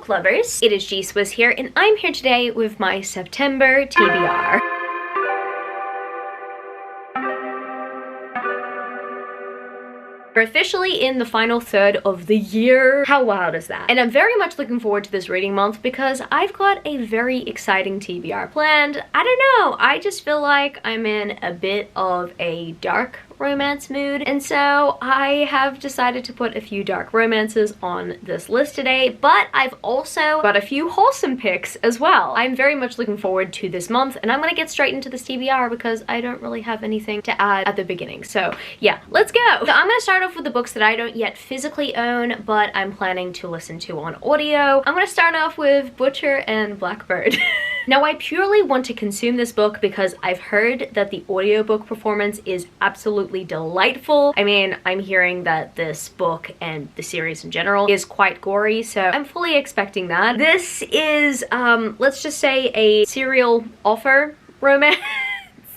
book lovers, it is G-Swizz here, and I'm here today with my September TBR. We're officially in the final third of the year. How wild is that? And I'm very much looking forward to this reading month because I've got a very exciting TBR planned. I don't know, I just feel like I'm in a bit of a dark romance mood, and so I have decided to put a few dark romances on this list today, but I've also got a few wholesome picks as well. I'm very much looking forward to this month, and I'm gonna get straight into this TBR because I don't really have anything to add at the beginning. So yeah, let's go. So I'm gonna start off with the books that I don't yet physically own, but I'm planning to listen to on audio. I'm gonna start off with Butcher and Blackbird. Now, I purely want to consume this book because I've heard that the audiobook performance is absolutely delightful. I mean, I'm hearing that this book and the series in general is quite gory, so I'm fully expecting that. This is, let's just say, a serial offer romance.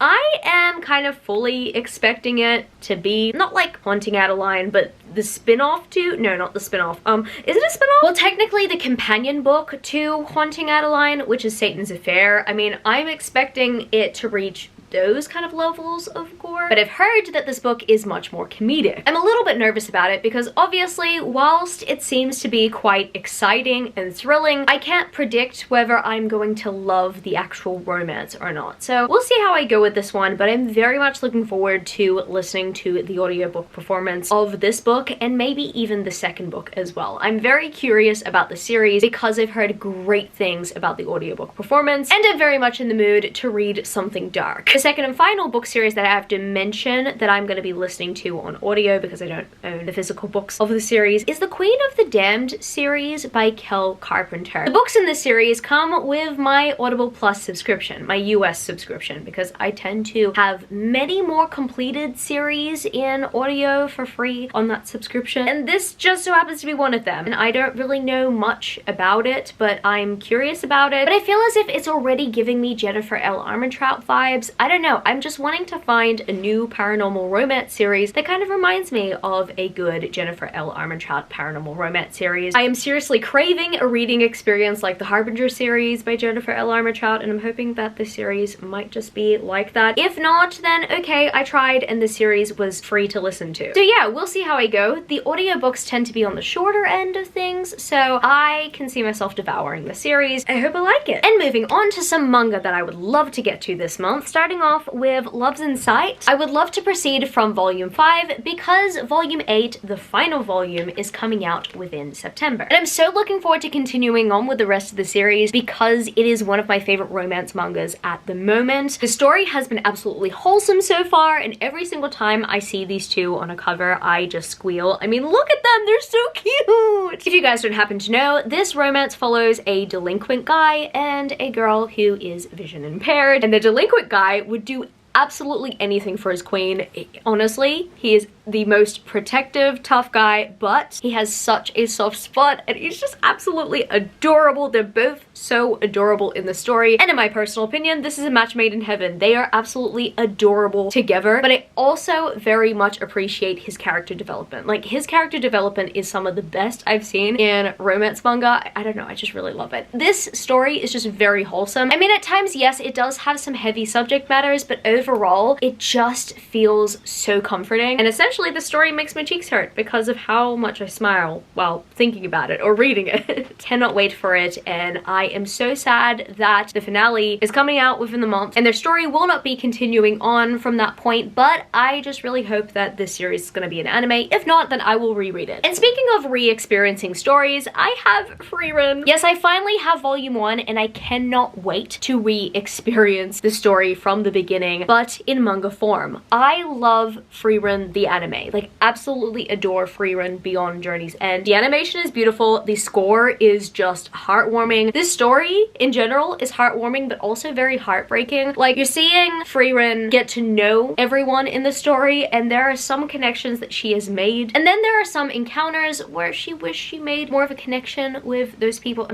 I am kind of fully expecting it to be not like Haunting Adeline, but the spin-off to, no, not the spin-off, is it a spin-off? Well, technically the companion book to Haunting Adeline, which is Satan's Affair. I mean, I'm expecting it to reach those kind of levels of gore, but I've heard that this book is much more comedic. I'm a little bit nervous about it because obviously, whilst it seems to be quite exciting and thrilling, I can't predict whether I'm going to love the actual romance or not. So we'll see how I go with this one, but I'm very much looking forward to listening to the audiobook performance of this book and maybe even the second book as well. I'm very curious about the series because I've heard great things about the audiobook performance, and I'm very much in the mood to read something dark. The second and final book series that I have to mention that I'm going to be listening to on audio because I don't own the physical books of the series is the Queen of the Damned series by Kel Carpenter. The books in this series come with my Audible Plus subscription, my US subscription, because I tend to have many more completed series in audio for free on that subscription, and this just so happens to be one of them. And I don't really know much about it, but I'm curious about it. But I feel as if it's already giving me Jennifer L. Armentrout vibes. I don't know, I'm just wanting to find a new paranormal romance series that kind of reminds me of a good Jennifer L. Armentrout paranormal romance series. I am seriously craving a reading experience like the Harbinger series by Jennifer L. Armentrout, and I'm hoping that this series might just be like that. If not, then okay, I tried and the series was free to listen to. So yeah, we'll see how I go. The audiobooks tend to be on the shorter end of things, so I can see myself devouring the series. I hope I like it. And moving on to some manga that I would love to get to this month, starting off with Love's in Sight. I would love to proceed from volume 5 because volume 8, the final volume, is coming out within September. And I'm so looking forward to continuing on with the rest of the series because it is one of my favorite romance mangas at the moment. The story has been absolutely wholesome so far, and every single time I see these two on a cover, I just squeal. I mean, look at them, they're so cute! If you guys don't happen to know, this romance follows a delinquent guy and a girl who is vision impaired, and the delinquent guy would do absolutely anything for his queen. Honestly, he is the most protective, tough guy, but he has such a soft spot and he's just absolutely adorable. They're both so adorable in the story, and in my personal opinion, this is a match made in heaven. They are absolutely adorable together, but I also very much appreciate his character development. Like, his character development is some of the best I've seen in romance manga. I don't know, I just really love it. This story is just very wholesome. I mean, at times, yes, it does have some heavy subject matters, but overall, it just feels so comforting. And essentially, the story makes my cheeks hurt because of how much I smile while thinking about it or reading it. Cannot wait for it, and I am so sad that the finale is coming out within the month and their story will not be continuing on from that point, but I just really hope that this series is going to be an anime. If not, then I will reread it. And speaking of re-experiencing stories, I have Freerun. Yes, I finally have volume 1 and I cannot wait to re-experience the story from the beginning, but in manga form. I love Freerun the anime. Like, absolutely adore Freerun Beyond Journey's End. The animation is beautiful, the score is just heartwarming. This story in general is heartwarming but also very heartbreaking. Like, you're seeing Freerun get to know everyone in the story, and there are some connections that she has made, and then there are some encounters where she wished she made more of a connection with those people.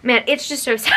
Man, it's just so sad.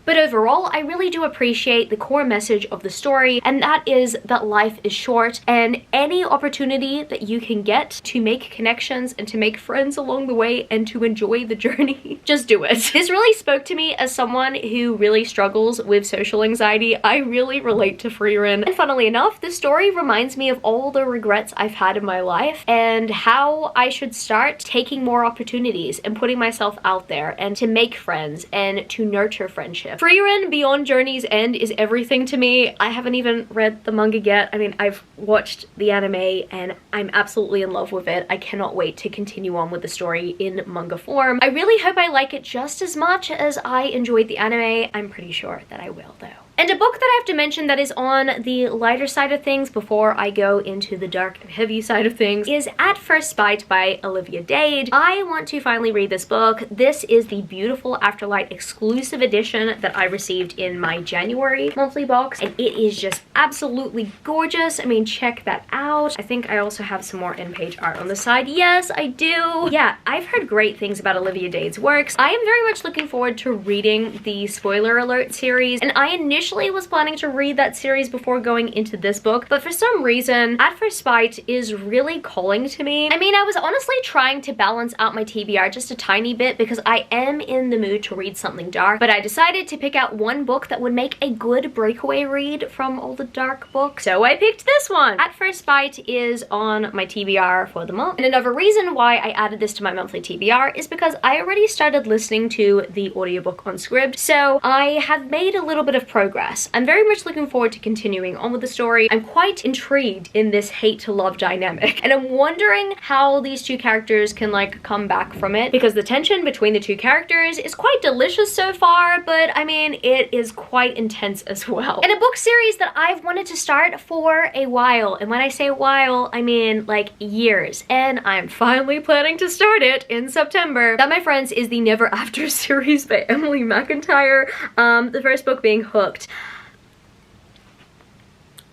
But overall, I really do appreciate the core message of the story, and that is that life is short, and any opportunity that you can get to make connections and to make friends along the way and to enjoy the journey, just do it. This really spoke to me as someone who really struggles with social anxiety. I really relate to Freerin, and funnily enough, this story reminds me of all the regrets I've had in my life and how I should start taking more opportunities and putting myself out there and to make friends and to nurture friendship. Freerin Beyond Journey's End is everything to me. I haven't even read the manga yet. I mean, I've watched the anime and I'm absolutely in love with it. I cannot wait to continue on with the story in manga form. I really hope I like it just as much as I enjoyed the anime. I'm pretty sure that I will though. And a book that I have to mention that is on the lighter side of things before I go into the dark and heavy side of things is At First Bite by Olivia Dade. I want to finally read this book. This is the beautiful Afterlight exclusive edition that I received in my January monthly box, and it is just absolutely gorgeous. I mean, check that out. I think I also have some more in-page art on the side. Yes, I do. Yeah, I've heard great things about Olivia Dade's works. I am very much looking forward to reading the Spoiler Alert series, and I initially was planning to read that series before going into this book, but for some reason, At First Bite is really calling to me. I mean, I was honestly trying to balance out my TBR just a tiny bit because I am in the mood to read something dark, but I decided to pick out one book that would make a good breakaway read from all the dark books, so I picked this one. At First Bite is on my TBR for the month, and another reason why I added this to my monthly TBR is because I already started listening to the audiobook on Scribd, so I have made a little bit of progress. I'm very much looking forward to continuing on with the story. I'm quite intrigued in this hate to love dynamic, and I'm wondering how these two characters can like come back from it, because the tension between the two characters is quite delicious so far, but I mean, it is quite intense as well. And a book series that I've wanted to start for a while, and when I say a while, I mean like years, and I'm finally planning to start it in September. That, my friends, is the Never After series by Emily McIntyre, the first book being Hooked.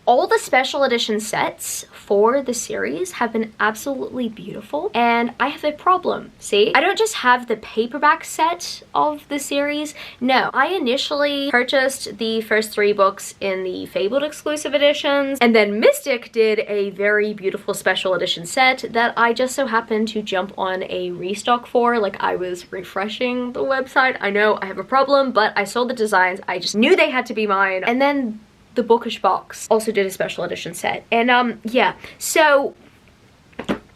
All the special edition sets for the series have been absolutely beautiful, and I have a problem. See, I don't just have the paperback set of the series. No, I initially purchased the first 3 books in the Fabled exclusive editions, and then Mystic did a very beautiful special edition set that I just so happened to jump on a restock for. Like, I was refreshing the website. I know I have a problem, but I saw the designs. I just knew they had to be mine, and then the Bookish Box also did a special edition set, and yeah, so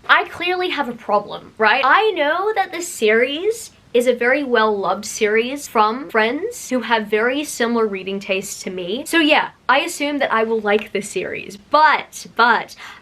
I clearly have a problem, right? I know that this series is a very well-loved series from friends who have very similar reading tastes to me, so yeah, I assume that I will like this series, but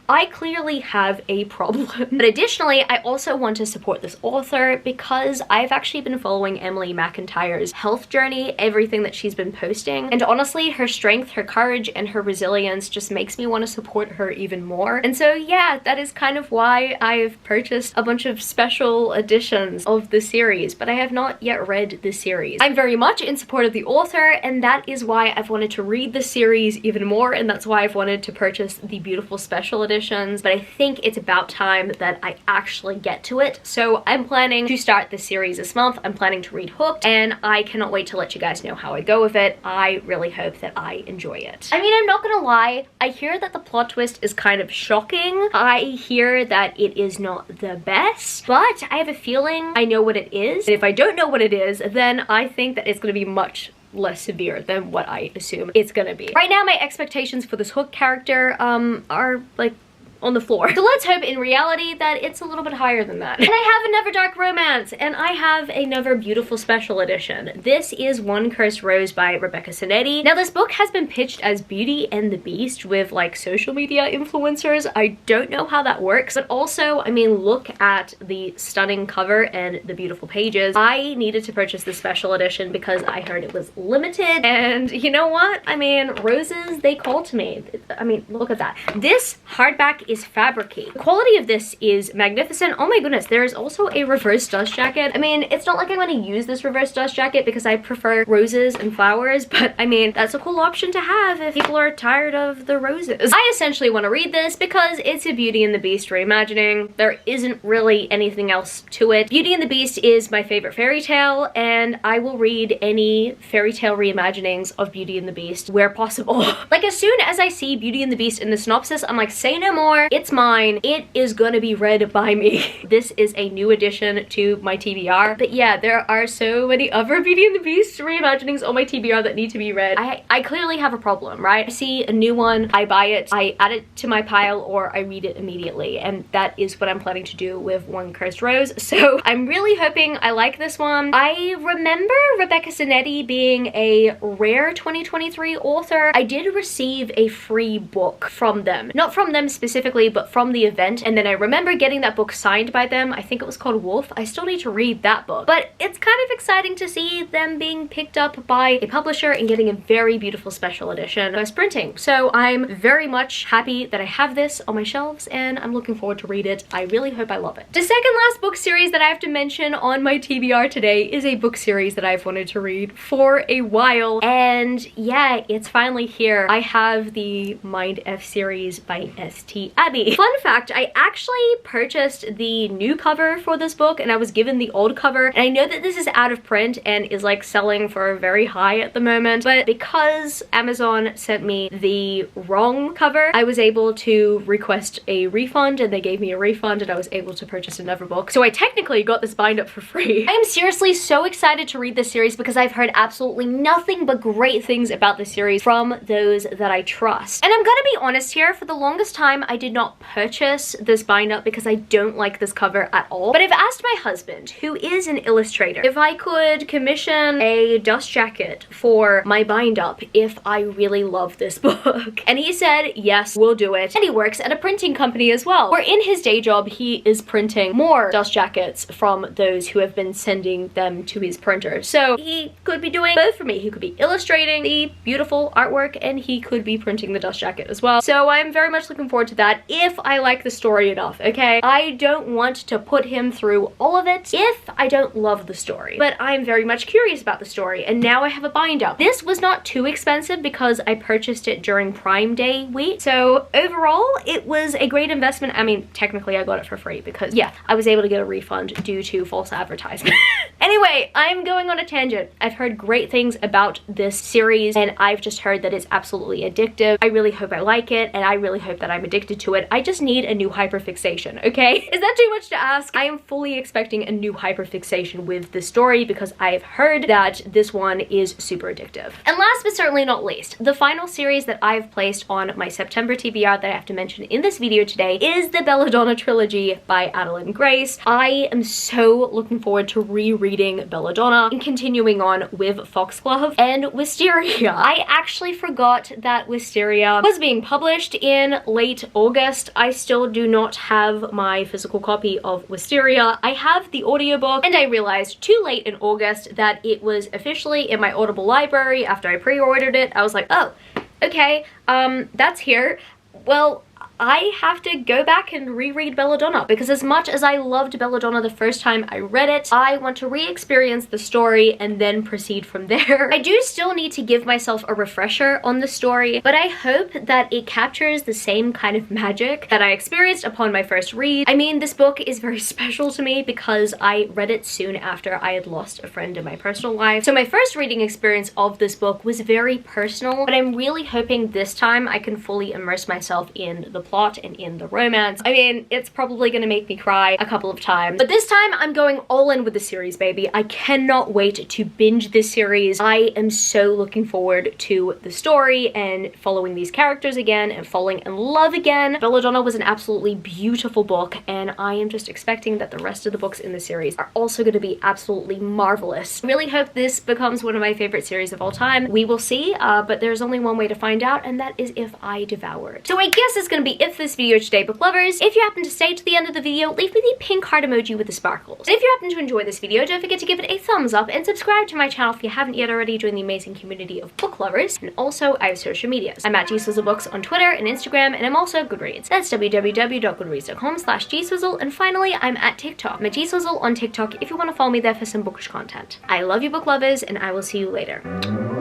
I clearly have a problem. But additionally, I also want to support this author because I've actually been following Emily McIntyre's health journey, everything that she's been posting, and honestly, her strength, her courage, and her resilience just makes me want to support her even more. And so yeah, that is kind of why I've purchased a bunch of special editions of the series, but I have not yet read the series. I'm very much in support of the author, and that is why I've wanted to read the series even more, and that's why I've wanted to purchase the beautiful special editions, but I think it's about time that I actually get to it. So I'm planning to start the series this month. I'm planning to read Hooked, and I cannot wait to let you guys know how I go with it. I really hope that I enjoy it. I mean, I'm not gonna lie, I hear that the plot twist is kind of shocking. I hear that it is not the best, but I have a feeling I know what it is, and if I don't know what it is, then I think that it's gonna be much less severe than what I assume it's gonna be. Right now, my expectations for this Hook character are like on the floor. So let's hope in reality that it's a little bit higher than that. And I have another dark romance, and I have another beautiful special edition. This is One Cursed Rose by Rebecca Sonetti. Now, this book has been pitched as Beauty and the Beast with like social media influencers. I don't know how that works, but also, I mean, look at the stunning cover and the beautiful pages. I needed to purchase the special edition because I heard it was limited, and you know what? I mean, roses, they call to me. I mean, look at that. This hardback is fabricy. The quality of this is magnificent. Oh my goodness, there is also a reverse dust jacket. I mean, it's not like I'm going to use this reverse dust jacket because I prefer roses and flowers, but I mean, that's a cool option to have if people are tired of the roses. I essentially want to read this because it's a Beauty and the Beast reimagining. There isn't really anything else to it. Beauty and the Beast is my favorite fairy tale, and I will read any fairy tale reimaginings of Beauty and the Beast where possible. Like, as soon as I see Beauty and the Beast in the synopsis, I'm like, say no more, it's mine, it is gonna be read by me. This is a new addition to my TBR. But yeah, there are so many other Beauty and the Beast reimaginings on my TBR that need to be read. I clearly have a problem, right? I see a new one, I buy it, I add it to my pile, or I read it immediately, and that is what I'm planning to do with One Cursed Rose. So I'm really hoping I like this one. I remember Rebecca Zanetti being a rare 2023 author. I did receive a free book from them. Not from them specifically, but from the event, and then I remember getting that book signed by them. I think it was called Wolf. I still need to read that book, but it's kind of exciting to see them being picked up by a publisher and getting a very beautiful special edition first printing. So I'm very much happy that I have this on my shelves, and I'm looking forward to read it. I really hope I love it. The second last book series that I have to mention on my TBR today is a book series that I've wanted to read for a while, and yeah, it's finally here. I have the Mindf series by St. Abby. Fun fact, I actually purchased the new cover for this book, and I was given the old cover, and I know that this is out of print and is like selling for very high at the moment, but because Amazon sent me the wrong cover, I was able to request a refund, and they gave me a refund, and I was able to purchase another book. So I technically got this bind up for free. I am seriously so excited to read this series because I've heard absolutely nothing but great things about this series from those that I trust. And I'm gonna be honest here, for the longest time I did not purchase this bind up because I don't like this cover at all. But I've asked my husband, who is an illustrator, if I could commission a dust jacket for my bind up if I really love this book. And he said, yes, we'll do it. And he works at a printing company as well, where in his day job he is printing more dust jackets from those who have been sending them to his printer. So he could be doing both for me. He could be illustrating the beautiful artwork, and he could be printing the dust jacket as well. So I'm very much looking forward to that if I like the story enough, okay? I don't want to put him through all of it if I don't love the story, but I'm very much curious about the story, and now I have a bind up. This was not too expensive because I purchased it during Prime Day week, so overall it was a great investment. I mean, technically I got it for free because, yeah, I was able to get a refund due to false advertisement. Anyway, I'm going on a tangent. I've heard great things about this series, and I've just heard that it's absolutely addictive. I really hope I like it, and I really hope that I'm addicted to it. I just need a new hyperfixation, okay? Is that too much to ask? I am fully expecting a new hyperfixation with this story because I've heard that this one is super addictive. And last but certainly not least, the final series that I've placed on my September TBR that I have to mention in this video today is the Belladonna trilogy by Adeline Grace. I am so looking forward to rereading Belladonna and continuing on with Foxglove and Wisteria. I actually forgot that Wisteria was being published in late August. I still do not have my physical copy of Wisteria. I have the audiobook, and I realized too late in August that it was officially in my Audible library after I pre-ordered it. I was like, oh, okay, that's here. Well, I have to go back and reread Belladonna because as much as I loved Belladonna the first time I read it, I want to re-experience the story and then proceed from there. I do still need to give myself a refresher on the story, but I hope that it captures the same kind of magic that I experienced upon my first read. I mean, this book is very special to me because I read it soon after I had lost a friend in my personal life. So my first reading experience of this book was very personal, but I'm really hoping this time I can fully immerse myself in the plot and in the romance. I mean, it's probably gonna make me cry a couple of times, but this time I'm going all in with the series, baby. I cannot wait to binge this series. I am so looking forward to the story and following these characters again and falling in love again. Belladonna was an absolutely beautiful book, and I am just expecting that the rest of the books in the series are also going to be absolutely marvelous. I really hope this becomes one of my favorite series of all time. We will see, but there's only one way to find out, and that is if I devour it. So I guess it's gonna be finally, if this video today, book lovers, if you happen to stay to the end of the video, leave me the pink heart emoji with the sparkles. And if you happen to enjoy this video, don't forget to give it a thumbs up and subscribe to my channel if you haven't yet already. Join the amazing community of book lovers. And also, I have social medias. I'm at gswizzelbooks on Twitter and Instagram, and I'm also at GOODREADS. That's www.goodreads.com/gswizzle. And finally, I'm at TikTok. I'm at gswizzle on TikTok if you want to follow me there for some bookish content. I love you, book lovers, and I will see you later.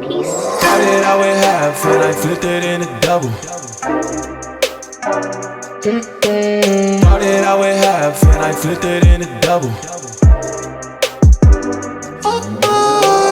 Peace. Started out with half and I flipped it into double. Started out with half and I flipped it into double.